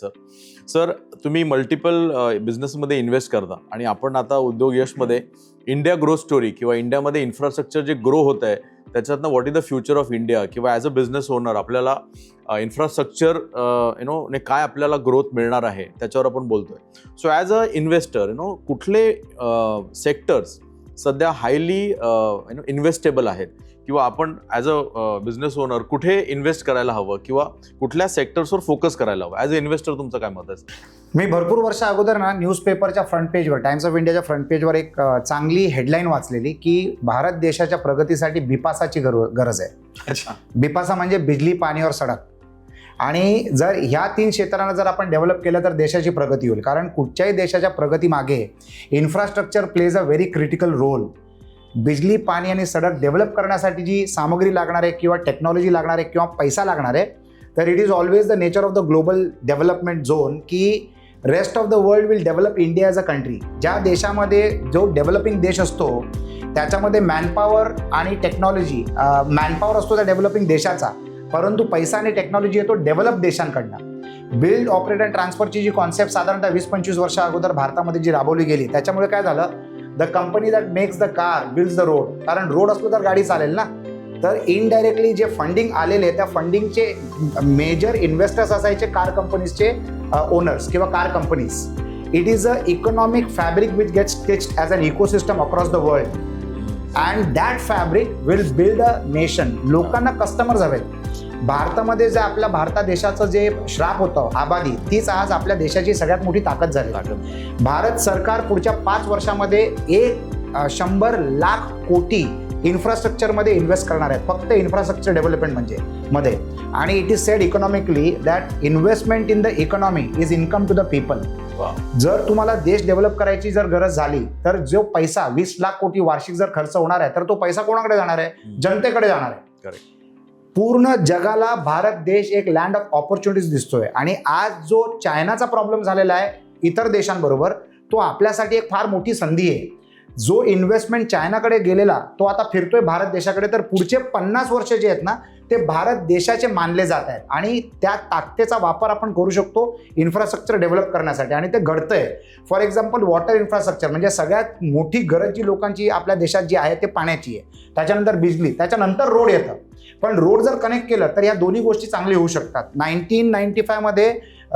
Sir sir तुम्ही multiple बिझनेसमध्ये invest करता आणि आपण आता उद्योग यशमध्ये इंडिया ग्रोथ स्टोरी किंवा इंडियामध्ये इन्फ्रास्ट्रक्चर जे ग्रो होत आहे त्याच्यातनं what is the future of India किंवा ॲज अ बिझनेस ओनर आपल्याला इन्फ्रास्ट्रक्चर ने काय आपल्याला ग्रोथ मिळणार आहे त्याच्यावर आपण बोलतोय. सो ॲज अ इन्व्हेस्टर कुठले सेक्टर्स सध्या हायली इन्व्हेस्टेबल आहेत किंवा आपण ॲज अ बिझनेस ओनर कुठे इन्व्हेस्ट करायला हवं किंवा कुठल्या सेक्टर्सवर फोकस करायला हवं ॲज अ इन्व्हेस्टर तुमचं काय मत आहे? मी भरपूर वर्ष अगोदर ना न्यूजपेपरच्या फ्रंट पेजवर टाइम्स ऑफ इंडियाच्या फ्रंट पेजवर एक चांगली हेडलाईन वाचलेली की भारत देशाच्या प्रगतीसाठी बिपासाची गरज आहे. अच्छा. बिपासा म्हणजे बिजली पाणी और सडक. आणि जर ह्या 3 क्षेत्रांना जर आपण डेव्हलप केलं तर देशाची प्रगती होईल. कारण कुठच्याही देशाच्या प्रगतीमागे infrastructure plays a very critical role. बिजली पाणी आणि सडक डेव्हलप करण्यासाठी जी सामग्री लागणार आहे किंवा टेक्नॉलॉजी लागणार आहे किंवा पैसा लागणार आहे तर it is always the nature of the global development zone की rest of the world will develop India as a country. ज्या देशामध्ये जो डेव्हलपिंग देश असतो त्याच्यामध्ये मॅनपॉवर आणि टेक्नॉलॉजी मॅनपॉवर असतो त्या डेव्हलपिंग देशाचा, परंतु पैसा आणि टेक्नॉलॉजी येतो डेव्हलप देशांकडनं. बिल्ड ऑपरेट अँड ट्रान्सफरची जी कॉन्सेप्ट साधारणतः 20-25 वर्षा अगोदर भारतामध्ये जी राबवली गेली त्याच्यामुळे काय झालं, the company that makes the car builds the road. कारण रोड असतो तर गाडी चालेल ना. तर इनडायरेक्टली जे फंडिंग आलेले त्या फंडिंगचे मेजर इन्व्हेस्टर्स असायचे कार कंपनीजचे ओनर्स किंवा car companies. It is a economic fabric which gets stitched as an ecosystem across the world and that fabric will build a nation. लोकांना कस्टमर्स हवेत. भारतामध्ये जे आपल्या भारत देशाचं जे श्राप होतं आबादी तीच आज आपल्या देशाची सगळ्यात मोठी ताकद झाली. भारत सरकार पुढच्या 5 वर्षामध्ये 100 लाख कोटी इन्फ्रास्ट्रक्चरमध्ये इन्व्हेस्ट करणार आहेत फक्त इन्फ्रास्ट्रक्चर डेव्हलपमेंट मध्ये. आणि it is said economically that investment in the economy is income to the people. जर तुम्हाला देश डेव्हलप करायची जर गरज झाली तर जो पैसा 20 लाख कोटी वार्षिक जर खर्च होणार आहे तर तो पैसा कोणाकडे जाणार आहे? जनतेकडे जाणार आहे. पूर्ण जगाला भारत देश एक लँड ऑफ ऑपॉर्च्युनिटीज दिसतोय. आणि आज जो चायनाचा प्रॉब्लेम झालेला आहे इतर देशांबरोबर तो आपल्यासाठी एक फार मोठी संधी आहे. जो इन्व्हेस्टमेंट चायनाकडे गेलेला तो आता फिरतोय भारत देशाकडे. तर पुढचे 50 वर्ष जे आहेत ना ते भारत देशाचे मानले जात आहेत आणि त्या ताकदीचा वापर आपण करू शकतो इन्फ्रास्ट्रक्चर डेव्हलप करण्यासाठी आणि ते घडतंय. फॉर एक्झाम्पल वॉटर इन्फ्रास्ट्रक्चर म्हणजे सगळ्यात मोठी गरज जी लोकांची आपल्या देशात जी आहे ते पाण्याची आहे. त्याच्यानंतर बिजली, त्याच्यानंतर रोड येतं. पण रोड जर कनेक्ट केलं तर या दोन्ही गोष्टी चांगल्या होऊ शकतात. 1995 मध्ये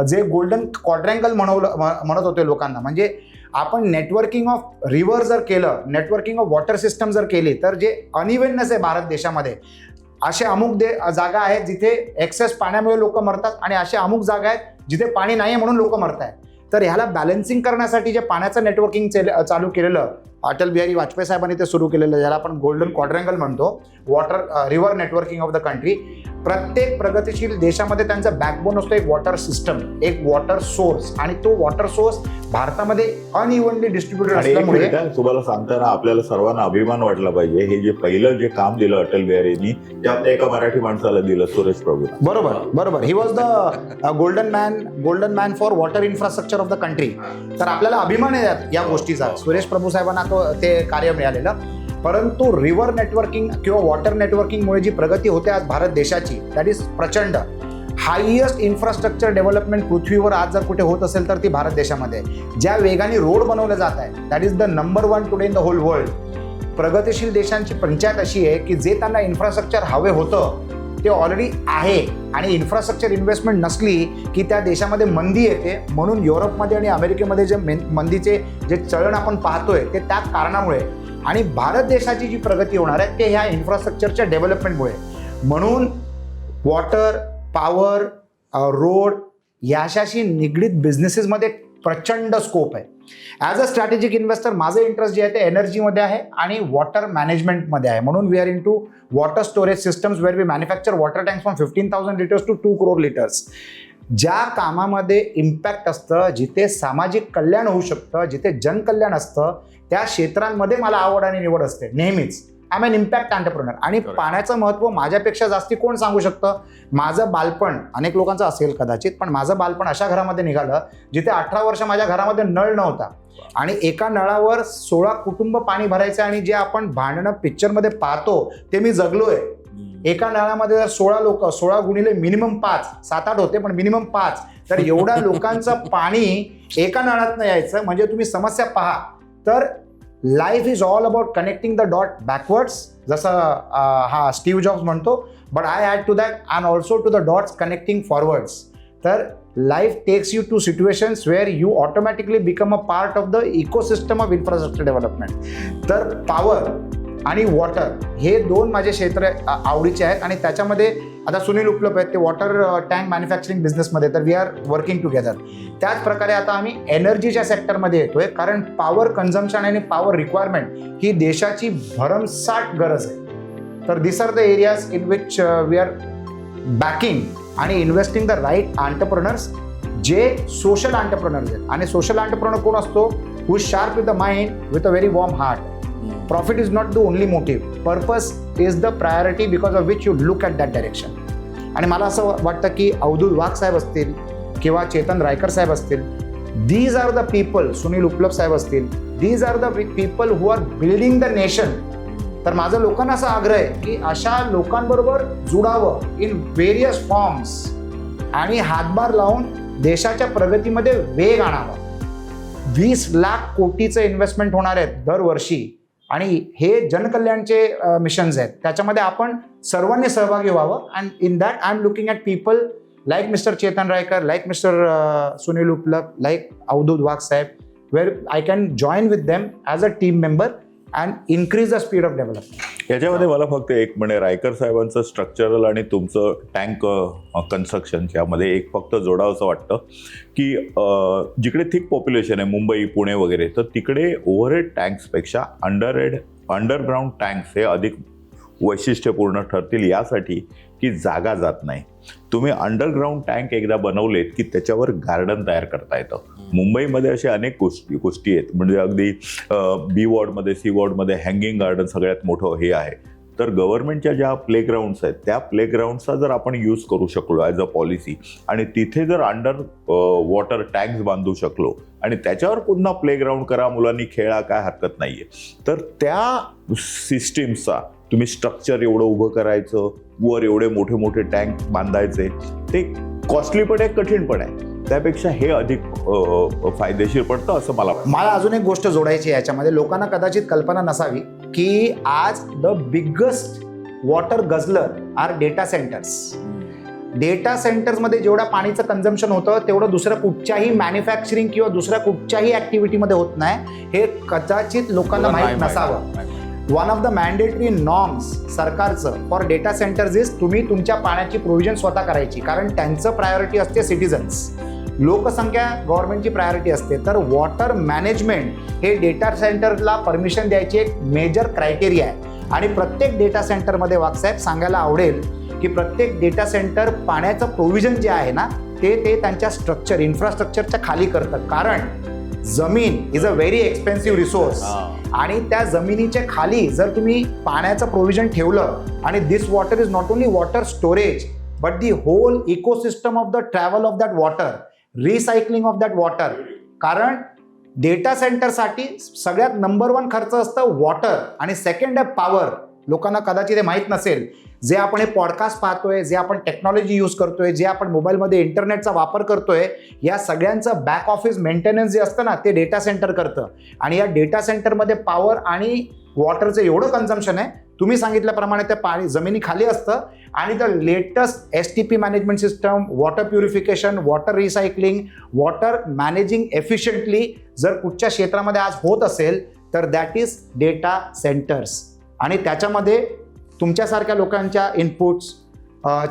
जे गोल्डन क्वाड्रँगल म्हणत होते लोकांना, म्हणजे आपण नेटवर्किंग ऑफ रिव्हर जर केलं, नेटवर्किंग ऑफ वॉटर सिस्टम जर केली तर जे अनइव्हननेस आहे भारत देशामध्ये, असे अमुक जागा आहेत जिथे एक्सेस पाण्यामुळे लोक मरतात आणि असे अमुक जागा आहेत जिथे पाणी नाही म्हणून लोक मरत आहेत. तर ह्याला बॅलन्सिंग करण्यासाठी जे पाण्याचं नेटवर्किंग चालू केलेलं अटल बिहारी वाजपेयी साहेबांनी ते सुरू केलेलं, ज्याला आपण गोल्डन क्वाड्रँगल म्हणतो, water river networking of the country. प्रत्येक प्रगतीशील देशामध्ये त्यांचा बॅकबोन असतो एक वॉटर सिस्टम, एक वॉटर सोर्स. आणि तो वॉटर सोर्स भारतामध्ये अनइव्हनली डिस्ट्रीब्युटेड असल्यामुळे तुम्हाला सांगताना आपल्याला सर्वांना अभिमान वाटला पाहिजे. हे जे पहिलं जे काम दिलं अटल बिहारींनी ते आपल्या एका मराठी माणसाला दिलं, सुरेश प्रभू. बरोबर. He was the golden man for water infrastructure of the country. तर आपल्याला अभिमान आहे या गोष्टीचा. सुरेश प्रभू साहेबांना ते कार्य मिळालेलं. परंतु रिव्हर नेटवर्किंग किंवा वॉटर नेटवर्किंगमुळे जी प्रगती होते आज भारत देशाची दॅट इज प्रचंड. हायएस्ट इन्फ्रास्ट्रक्चर डेव्हलपमेंट पृथ्वीवर आज जर कुठे होत असेल तर ती भारत देशामध्ये. ज्या वेगाने रोड बनवले जात आहे that is the number 1 today in the whole world. प्रगतीशील देशांची पंचायत अशी आहे की जे त्यांना इन्फ्रास्ट्रक्चर हवे होतं ते ऑलरेडी आहे. आणि इन्फ्रास्ट्रक्चर इन्व्हेस्टमेंट नसली की त्या देशामध्ये मंदी येते. म्हणून युरोपमध्ये आणि अमेरिकेमध्ये जे मंदीचे जे चलन आपण पाहतोय ते त्या कारणामुळे. आणि भारत देशाची जी प्रगती होणार आहे ते ह्या इन्फ्रास्ट्रक्चरच्या डेव्हलपमेंटमुळे. म्हणून वॉटर, पॉवर, रोड याशाशी निगडीत बिझनेसेसमध्ये प्रचंड स्कोप आहे. ॲज अ स्ट्रॅटेजिक इन्व्हेस्टर माझं इंटरेस्ट जे आहे ते एनर्जीमध्ये आहे आणि वॉटर मॅनेजमेंटमध्ये आहे. म्हणून we are in to water storage systems where we manufacture water tanks from 15,000 litres to 2 crore litres. ज्या कामामध्ये इम्पॅक्ट असतं, जिथे सामाजिक कल्याण होऊ शकतं, जिथे जनकल्याण असतं त्या क्षेत्रांमध्ये मला आवड आणि निवड असते नेहमीच. I am an impact entrepreneur. आणि पाण्याचं महत्त्व माझ्यापेक्षा जास्ती कोण सांगू शकतं? माझं बालपण अनेक लोकांचं असेल कदाचित, पण माझं बालपण अशा घरामध्ये निघालं जिथे 18 वर्ष माझ्या घरामध्ये नळ नव्हता आणि एका नळावर 16 कुटुंब पाणी भरायचं. आणि जे आपण भांडणं पिक्चरमध्ये पाहतो ते मी जगलोय. एका नळामध्ये जर 16 लोक, 16 गुणिले मिनिमम 5, 7-8 होते पण मिनिमम 5, तर एवढ्या लोकांचं पाणी एका नळातनं यायचं, म्हणजे तुम्ही समस्या पहा. तर life is all about connecting the dot backwards, जसं हा स्टीव्ह जॉब्स म्हणतो, but I add to that and also to the dots connecting forwards. तर life takes you to situations where you automatically become a part of the ecosystem of infrastructure development. तर power आणि water हे 2 माझे क्षेत्र आवडीचे आहेत. आणि त्याच्यामध्ये आता सुनील उपलब्ध आहेत, ते वॉटर टँक मॅन्युफॅक्चरिंग बिझनेसमध्ये, तर वी आर वर्किंग टुगेदर. त्याच प्रकारे आता आम्ही एनर्जीच्या सेक्टरमध्ये येतोय, कारण पॉवर कन्झम्पशन आणि पॉवर रिक्वायरमेंट ही देशाची भरमसाठ गरज आहे. तर this are the areas in which we are backing आणि इन्व्हेस्टिंग द राईट एंटरप्रेनर्स, जे सोशल एंटरप्रेनर्स आहेत. आणि सोशल एंटरप्रेनर कोण असतो? Who is sharp with the mind with a very warm heart. Profit is not the only motive. Purpose is the priority because of which you look at that direction. आणि मला असं वाटतं की अवधूत वाघ साहेब असतील किंवा चेतन रायकर साहेब असतील, these are the people, Sunil उपलब्ध साहेब असतील, these are the people who are building the nation. तर माझं लोकांना असा आग्रह आहे की अशा लोकांबरोबर जुडावं इन व्हेरियस फॉर्म्स आणि हातभार लावून देशाच्या प्रगतीमध्ये वेग आणावा. 20 लाख कोटीचं इन्व्हेस्टमेंट होणार आहेत दरवर्षी, आणि हे जनकल्याणचे मिशन्स आहेत. त्याच्यामध्ये आपण सर्वांनी सहभागी व्हावं. And in that I am looking at people like mister Chetan Raikar, like mister Sunil Upalabdh, like Avdhoot Wagh साहेब, where I can join with them as a team member and increase the speed of development. याच्यामध्ये मला फक्त एक म्हणे, रायकर साहेबांचं स्ट्रक्चरल आणि तुमचं टँक कन्स्ट्रक्शन यामध्ये एक फक्त जोडावंसं वाटतं की जिकडे थिक पॉप्युलेशन आहे, मुंबई पुणे वगैरे, तर तिकडे ओव्हरहेड टँक्सपेक्षा अंडरग्राऊंड टँक्स हे अधिक वैशिष्ट्यपूर्ण ठरतील, यासाठी की जागा जात नाही. तुम्ही अंडरग्राऊंड टँक एकदा बनवलेत की त्याच्यावर गार्डन तयार करता येतं. मुंबईमध्ये असे अनेक गोष्टी आहेत, म्हणजे अगदी बी वॉर्डमध्ये, सी वॉर्डमध्ये हँगिंग गार्डन सगळ्यात मोठं हे आहे. तर गव्हर्नमेंटच्या ज्या प्लेग्राऊंड्स आहेत त्या प्लेग्राऊंडचा जर आपण यूज करू शकलो ॲज अ पॉलिसी, आणि तिथे जर अंडर वॉटर टँक्स बांधू शकलो आणि त्याच्यावर पुन्हा प्लेग्राऊंड करा, मुलांनी खेळा, काय हरकत नाही आहे. तर त्या सिस्टीमचा तुम्ही स्ट्रक्चर एवढं उभं करायचं, वर एवढे मोठे मोठे टँक बांधायचे, ते कॉस्टली पण आहे, कठीण पण आहे. त्यापेक्षा हे अधिक फायदेशीर पडतं असं मला अजून एक गोष्ट जोडायची आहे याच्यामध्ये. लोकांना कदाचित कल्पना नसावी की आज the biggest water guzzler are data centres. Data सेंटर्समध्ये जेवढ्या पाणीचं कन्झम्पशन होतं तेवढं दुसऱ्या कुठच्याही मॅन्युफॅक्चरिंग किंवा दुसऱ्या कुठच्याही ऍक्टिव्हिटीमध्ये होत नाही. हे कदाचित लोकांना माहीत नसावं. One of the mandatory norms सरकारचं फॉर डेटा सेंटर्स इज तुम्ही तुमच्या पाण्याची प्रोव्हिजन स्वतः करायची, कारण त्यांचं प्रायोरिटी असते सिटीजन्स, लोकसंख्या गव्हर्नमेंटची प्रायोरिटी असते. तर वॉटर मॅनेजमेंट हे डेटा सेंटरला परमिशन द्यायची एक मेजर क्रायटेरिया आहे. आणि प्रत्येक डेटा सेंटरमध्ये वाघसाहेब सांगायला आवडेल की प्रत्येक डेटा सेंटर पाण्याचं प्रोव्हिजन जे आहे ना ते त्यांच्या स्ट्रक्चर इन्फ्रास्ट्रक्चरच्या खाली करतं, कारण जमीन is a very expensive resource. आणि त्या जमिनीच्या खाली जर तुम्ही पाण्याचं प्रोव्हिजन ठेवलं, आणि this water is not only water storage but the whole ecosystem of the travel of that water, recycling of that water. कारण डेटा सेंटरसाठी सगळ्यात नंबर 1 खर्च असतं वॉटर, आणि सेकंड आहे पॉवर. लोकांना कदाचित हे माहीत नसेल, जे आपण हे पॉडकास्ट पाहतोय, जे आपण टेक्नॉलॉजी यूज करतोय, जे आपण मोबाईलमध्ये इंटरनेटचा वापर करतोय, या सगळ्यांचं बॅक ऑफिस मेंटेनन्स जे असतं ना ते डेटा सेंटर करतं. आणि या डेटा सेंटरमध्ये पॉवर आणि वॉटरचं एवढं कन्झम्पशन आहे, तुम्ही सांगितल्याप्रमाणे ते पाणी जमिनी खाली असतं. आणि the latest STP management system, water purification, water recycling, water managing efficiently जर कुठच्या क्षेत्रामध्ये आज होत असेल तर दॅट इज डेटा सेंटर्स. आणि त्याच्यामध्ये तुमच्यासारख्या लोकांच्या इनपुट्स,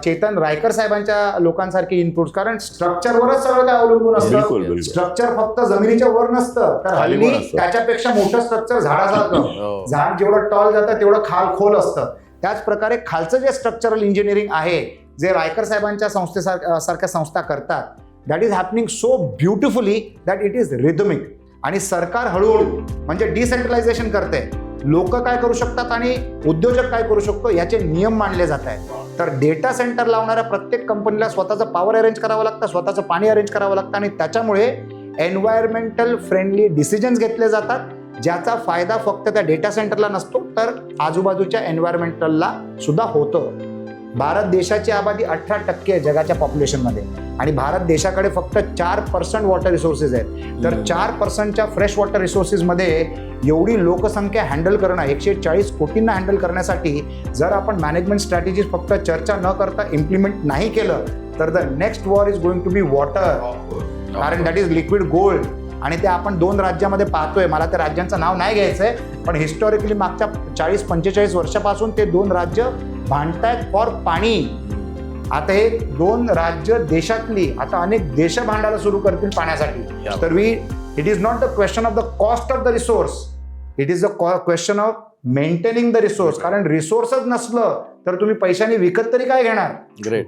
चेतन रायकर साहेबांच्या लोकांसारखे इनपुट्स, कारण स्ट्रक्चरवरच सगळं काय अवलंबून असतं. स्ट्रक्चर फक्त जमिनीच्या वर नसतं, तर हल्ली त्याच्यापेक्षा मोठं स्ट्रक्चर झाडासारखं, झाड जेवढं टॉल जातं तेवढं खाल खोल असतं. त्याच प्रकारे खालचं जे स्ट्रक्चरल इंजिनिअरिंग आहे, जे रायकर साहेबांच्या संस्थेसारख्या संस्था करतात, that is happening so beautifully that it is rhythmic. आणि सरकार हळूहळू म्हणजे डिसेंट्रलायझेशन करते. लोक काय करू शकतात आणि उद्योजक काय करू शकतो याचे नियम मांडले जात आहेत. तर डेटा सेंटर लावणाऱ्या प्रत्येक कंपनीला स्वतःचं पॉवर अरेंज करावं लागतं, स्वतःचं पाणी अरेंज करावं लागतं, आणि त्याच्यामुळे एन्व्हायरमेंटल फ्रेंडली डिसिजन्स घेतले जातात, ज्याचा फायदा फक्त त्या डेटा सेंटरला नसतो तर आजूबाजूच्या एन्व्हायरमेंटलला सुद्धा होतं. भारत देशाची आबादी 18% आहे जगाच्या पॉप्युलेशनमध्ये आणि भारत देशाकडे फक्त 4% वॉटर रिसोर्सेस आहेत. तर 4%च्या फ्रेश वॉटर रिसोर्सेसमध्ये एवढी लोकसंख्या हँडल करणं, 140 कोटींना हँडल करण्यासाठी जर आपण मॅनेजमेंट स्ट्रॅटेजीज फक्त चर्चा न करता इम्प्लिमेंट नाही केलं तर the next war is going to be water, कारण दॅट इज लिक्विड गोल्ड. आणि ते आपण 2 राज्यामध्ये पाहतोय. मला त्या राज्यांचं नाव नाही घ्यायचंय, पण हिस्टॉरिकली मागच्या 40-45 वर्षापासून ते 2 राज्य भांडतायत फॉर पाणी. आता हे 2 राज्य देशातली आता अनेक देश भांडायला सुरू करतील पाण्यासाठी. तर it is not the question of the cost of the resource, it is the question of maintaining the resource. कारण रिसोर्सच नसलं तर तुम्ही पैशाने विकत तरी काय घेणार. ग्रेट.